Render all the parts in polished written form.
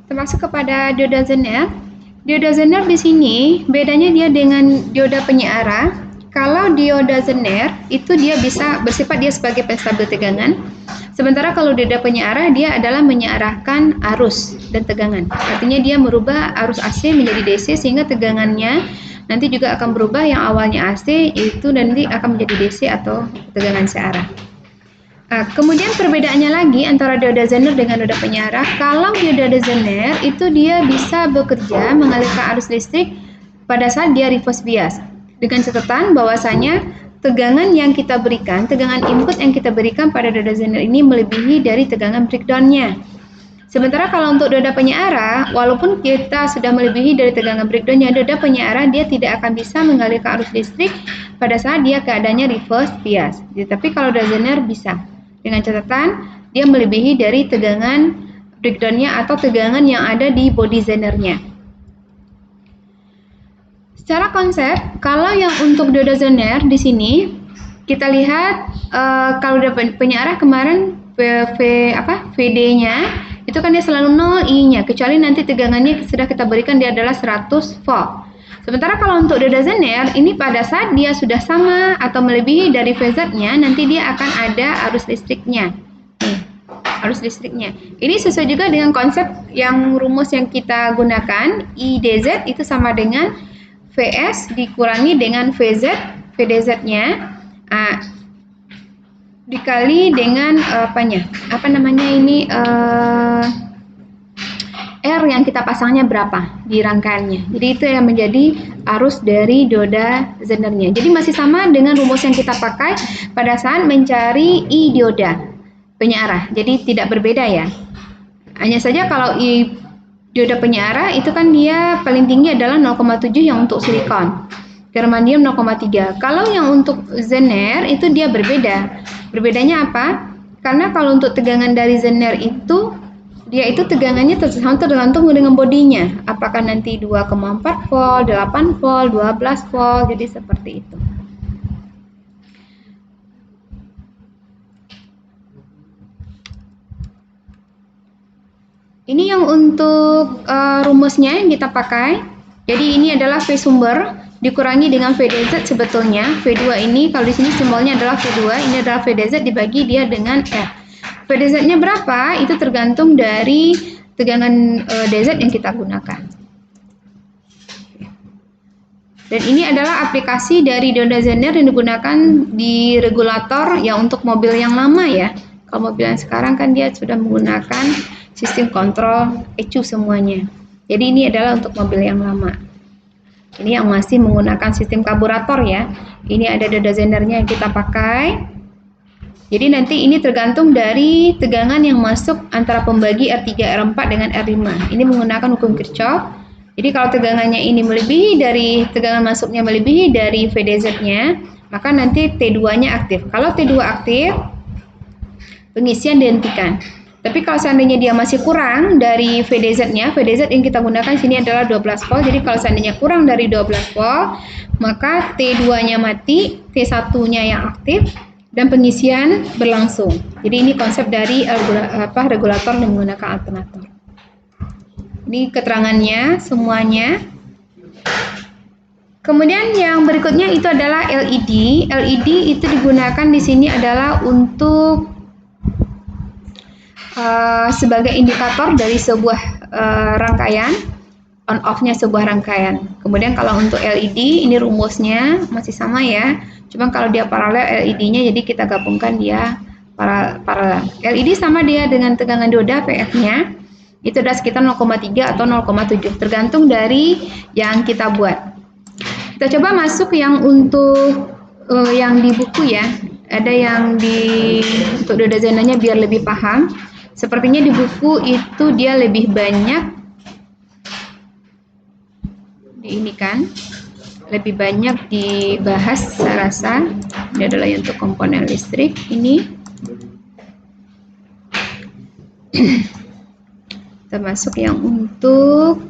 Termasuk kepada dioda Zener. Dioda Zener di sini bedanya dia dengan dioda penyiara. Kalau dioda Zener itu dia bisa bersifat dia sebagai penstabil tegangan. Sementara kalau dioda penyiara dia adalah menyiarahkan arus dan tegangan. Artinya dia merubah arus AC menjadi DC sehingga tegangannya nanti juga akan berubah, yang awalnya AC itu nanti akan menjadi DC atau tegangan searah. Kemudian perbedaannya lagi antara dioda Zener dengan dioda penyiara. Kalau dioda Zener itu dia bisa bekerja mengalirkan arus listrik pada saat dia reverse bias, dengan catatan bahwasanya tegangan yang kita berikan, tegangan input yang kita berikan pada dioda Zener ini melebihi dari tegangan breakdown-nya. Sementara kalau untuk dioda penyiara, walaupun kita sudah melebihi dari tegangan breakdown-nya, dioda penyiara dia tidak akan bisa mengalirkan arus listrik pada saat dia keadaannya reverse bias. Tapi kalau dioda Zener bisa, dengan catatan dia melebihi dari tegangan breakdown-nya atau tegangan yang ada di body Zener-nya. Secara konsep, kalau yang untuk dioda Zener di sini kita lihat kalau dioda penyiara kemarin VD-nya itu kan dia selalu 0 I-nya, kecuali nanti tegangannya sudah kita berikan dia adalah 100 volt. Sementara kalau untuk dioda Zener ini pada saat dia sudah sama atau melebihi dari phasor-nya, nanti dia akan ada arus listriknya. Nih, arus listriknya. Ini sesuai juga dengan konsep yang rumus yang kita gunakan, IDZ itu sama dengan VS dikurangi dengan VZ, VDZ-nya dikali dengan R yang kita pasangnya berapa di rangkaiannya. Jadi itu yang menjadi arus dari dioda Zener-nya. Jadi masih sama dengan rumus yang kita pakai pada saat mencari I dioda penyiara. Jadi tidak berbeda ya. Hanya saja kalau I dioda penyiara itu kan dia paling tinggi adalah 0,7 yang untuk silikon. Germanium 0,3. Kalau yang untuk Zener itu dia berbeda. Berbedanya apa? Karena kalau untuk tegangan dari Zener itu dia itu tegangannya tergantung dengan bodinya. Apakah nanti 2,4 volt, 8 volt, 12 volt, jadi seperti itu. Ini yang untuk rumusnya yang kita pakai. Jadi ini adalah V sumber dikurangi dengan VDZ sebetulnya. V2 ini kalau di sini simbolnya adalah V2, ini adalah VDZ dibagi dia dengan R. VDZ-nya berapa? Itu tergantung dari tegangan DZ yang kita gunakan. Dan ini adalah aplikasi dari dioda Zener yang digunakan di regulator yang untuk mobil yang lama ya. Kalau mobil yang sekarang kan dia sudah menggunakan sistem kontrol ECU semuanya. Jadi ini adalah untuk mobil yang lama. Ini yang masih menggunakan sistem karburator ya. Ini ada dioda Zener-nya yang kita pakai. Jadi nanti ini tergantung dari tegangan yang masuk antara pembagi R3, R4 dengan R5. Ini menggunakan hukum Kirchhoff. Jadi kalau tegangannya ini melebihi dari tegangan masuknya melebihi dari VDZ-nya, maka nanti T2-nya aktif. Kalau T2 aktif, pengisian dihentikan. Tapi kalau seandainya dia masih kurang dari VDZ-nya, VDZ yang kita gunakan sini adalah 12 volt. Jadi kalau seandainya kurang dari 12 volt, maka T2-nya mati, T1-nya yang aktif, dan pengisian berlangsung. Jadi ini konsep dari regulator yang menggunakan alternator. Ini keterangannya semuanya. Kemudian yang berikutnya itu adalah LED. LED itu digunakan di sini adalah untuk sebagai indikator dari sebuah rangkaian, on off-nya sebuah rangkaian. Kemudian kalau untuk LED ini rumusnya masih sama ya. Cuma kalau dia paralel LED-nya jadi kita gabungkan dia paralel. LED sama dia dengan tegangan dioda PF-nya itu ada sekitar 0,3 atau 0,7 tergantung dari yang kita buat. Kita coba masuk yang untuk yang di buku ya. Ada yang untuk dioda Zener-nya biar lebih paham. Sepertinya di buku itu dia lebih banyak ini kan lebih banyak dibahas saya rasa. Ini adalah untuk komponen listrik ini. Termasuk yang untuk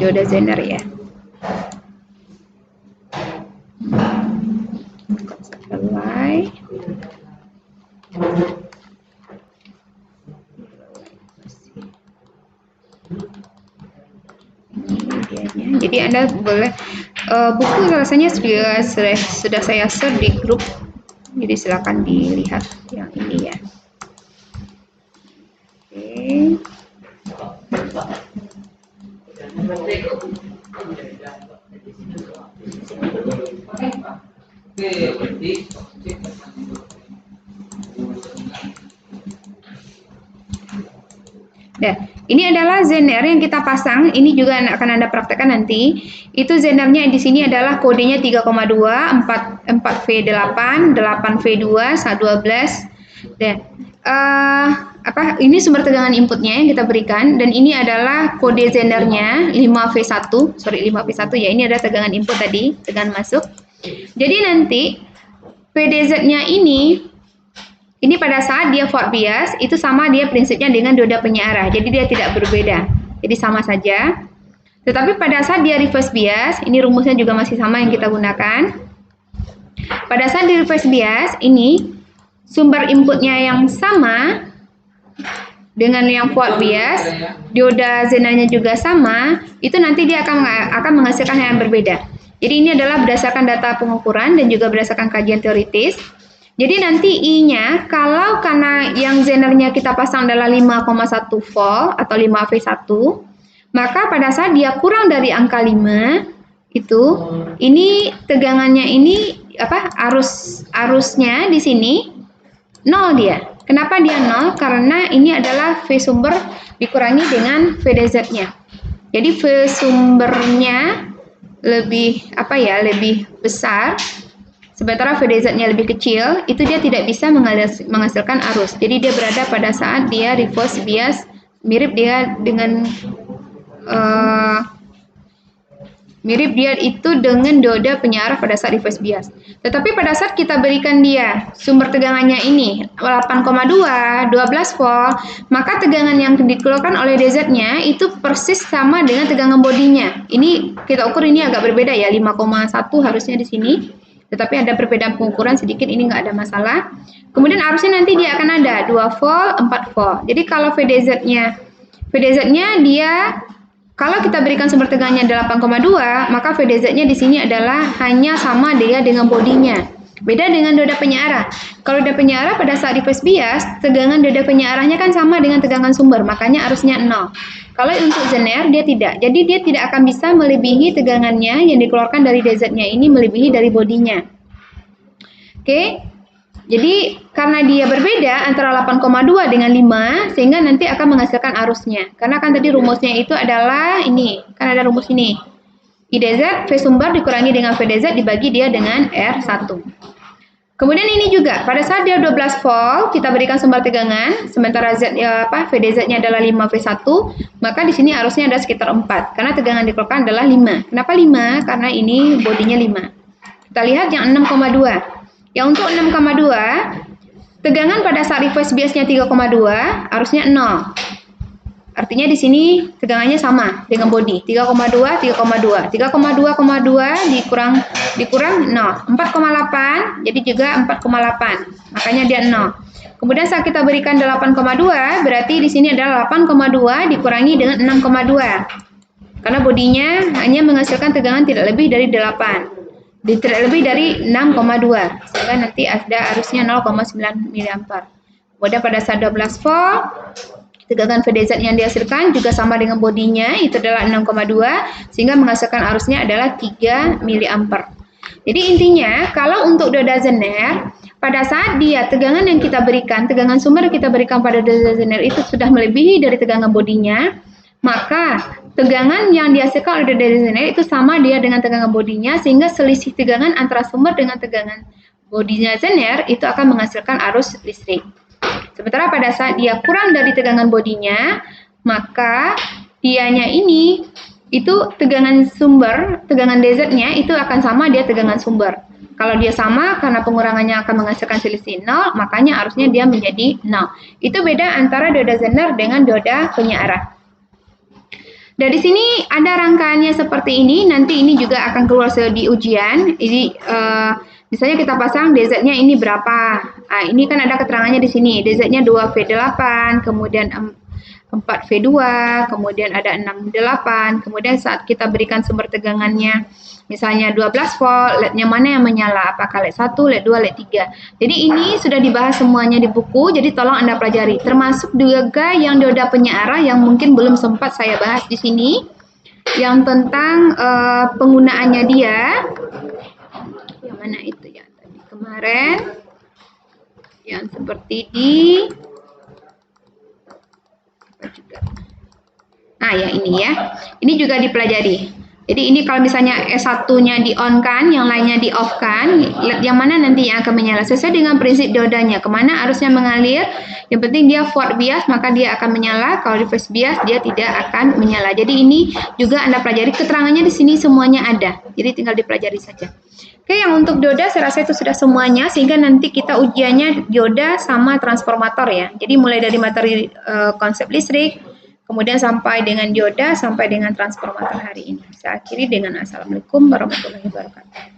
dioda Zener ya. Selesai. Anda boleh buku rasanya sudah saya share di grup, jadi silakan dilihat yang ini ya. Nah, ini adalah zener yang kita pasang. Ini juga akan Anda praktekkan nanti. Itu zenernya di sini adalah kodenya 3,2, 4V8, 8V2, 12. Dan ini sumber tegangan inputnya yang kita berikan, dan ini adalah kode zenernya 5V1, sorry 5V1 ya. Ini adalah tegangan input tadi, tegangan masuk. Jadi nanti PDZ-nya ini pada saat dia forward bias itu sama dia prinsipnya dengan dioda penyearah. Jadi dia tidak berbeda. Jadi sama saja. Tetapi pada saat dia reverse bias, ini rumusnya juga masih sama yang kita gunakan. Pada saat di reverse bias, ini sumber inputnya yang sama dengan yang forward bias, dioda zenernya juga sama, itu nanti dia akan menghasilkan hal yang berbeda. Jadi ini adalah berdasarkan data pengukuran dan juga berdasarkan kajian teoritis. Jadi nanti I-nya, kalau karena yang zenernya kita pasang adalah 5,1 volt atau 5V1, maka pada saat dia kurang dari angka 5, itu, ini tegangannya ini, arusnya di sini, 0 dia. Kenapa dia 0? Karena ini adalah V sumber dikurangi dengan VDZ-nya. Jadi V sumbernya lebih, lebih besar, sementara VDZ-nya lebih kecil, itu dia tidak bisa menghasilkan arus. Jadi dia berada pada saat dia reverse bias, mirip dia dengan dioda penyearah pada saat reverse bias. Tetapi pada saat kita berikan dia sumber tegangannya ini 8,2, 12 volt, maka tegangan yang dikeluarkan oleh DZ-nya itu persis sama dengan tegangan bodinya. Ini kita ukur ini agak berbeda ya, 5,1 harusnya di sini. Tetapi ada perbedaan pengukuran sedikit, ini nggak ada masalah. Kemudian arusnya nanti dia akan ada 2 volt, 4 volt. Jadi kalau VDZ-nya dia, kalau kita berikan sumber tegangannya 8,2, maka VDZ-nya di sini adalah hanya sama dia dengan bodinya. Beda dengan dioda penyearah. Kalau dioda penyearah pada saat reverse bias, tegangan dioda penyearahnya kan sama dengan tegangan sumber, makanya arusnya 0. Kalau untuk zener dia tidak. Jadi dia tidak akan bisa melebihi tegangannya yang dikeluarkan dari DZ-nya ini melebihi dari bodinya. Oke. Jadi karena dia berbeda antara 8,2 dengan 5, sehingga nanti akan menghasilkan arusnya. Karena kan tadi rumusnya itu adalah ini, kan ada rumus ini. IDZ V sumber dikurangi dengan VDZ dibagi dia dengan R1. Kemudian ini juga, pada saat dia 12 volt, kita berikan sumber tegangan, sementara VDZ-nya adalah 5V1, maka di sini arusnya ada sekitar 4, karena tegangan dikeluarkan adalah 5. Kenapa 5? Karena ini bodinya 5. Kita lihat yang 6,2. Yang untuk 6,2, tegangan pada saat reverse biasnya 3,2, arusnya 0. Artinya di sini tegangannya sama dengan bodi, 3,2, 3,2. 3,2,2 dikurang 0. 4,8, jadi juga 4,8. Makanya dia 0. Kemudian saat kita berikan 8,2, berarti di sini adalah 8,2 dikurangi dengan 6,2. Karena bodinya hanya menghasilkan tegangan tidak lebih dari 8. Tidak lebih dari 6,2. Sehingga nanti ada arusnya 0,9 mA. Kemudian pada saat 12 volt, tegangan VDZ yang dihasilkan juga sama dengan bodinya, itu adalah 6,2, sehingga menghasilkan arusnya adalah 3 mA. Jadi intinya, kalau untuk dioda zener, pada saat dia tegangan yang kita berikan, tegangan sumber yang kita berikan pada dioda zener itu sudah melebihi dari tegangan bodinya, maka tegangan yang dihasilkan oleh dioda zener itu sama dia dengan tegangan bodinya, sehingga selisih tegangan antara sumber dengan tegangan bodinya zener itu akan menghasilkan arus listrik. Sementara pada saat dia kurang dari tegangan bodinya, maka dianya ini, itu tegangan sumber, tegangan DZ-nya itu akan sama dia tegangan sumber. Kalau dia sama, karena pengurangannya akan menghasilkan selisih 0, makanya arusnya dia menjadi 0. Itu beda antara dioda zener dengan dioda penyearah. Dari sini ada rangkaannya seperti ini, nanti ini juga akan keluar di ujian. Jadi, misalnya kita pasang DZ-nya ini berapa. Nah, ini kan ada keterangannya di sini. DZ-nya 2V8, kemudian 4V2, kemudian ada 6V8, kemudian saat kita berikan sumber tegangannya misalnya 12 volt, LED-nya mana yang menyala, apakah LED 1, LED 2, LED 3. Jadi ini sudah dibahas semuanya di buku, jadi tolong Anda pelajari. Termasuk juga yang dioda penyearah yang mungkin belum sempat saya bahas di sini, yang tentang penggunaannya dia. Yang mana itu ya tadi kemarin, yang seperti di juga. Nah, ya ini ya. Ini juga dipelajari. Jadi ini kalau misalnya S1-nya di-on-kan, yang lainnya di-off-kan, yang mana nanti yang akan menyala sesuai dengan prinsip diodanya. Kemana arusnya mengalir, yang penting dia forward bias, maka dia akan menyala. Kalau reverse bias, dia tidak akan menyala. Jadi ini juga Anda pelajari, keterangannya di sini semuanya ada. Jadi tinggal dipelajari saja. Oke, yang untuk dioda saya rasa itu sudah semuanya, sehingga nanti kita ujiannya dioda sama transformator ya. Jadi mulai dari materi konsep listrik, kemudian sampai dengan dioda, sampai dengan transformator hari ini. Saya akhiri dengan Assalamualaikum warahmatullahi wabarakatuh.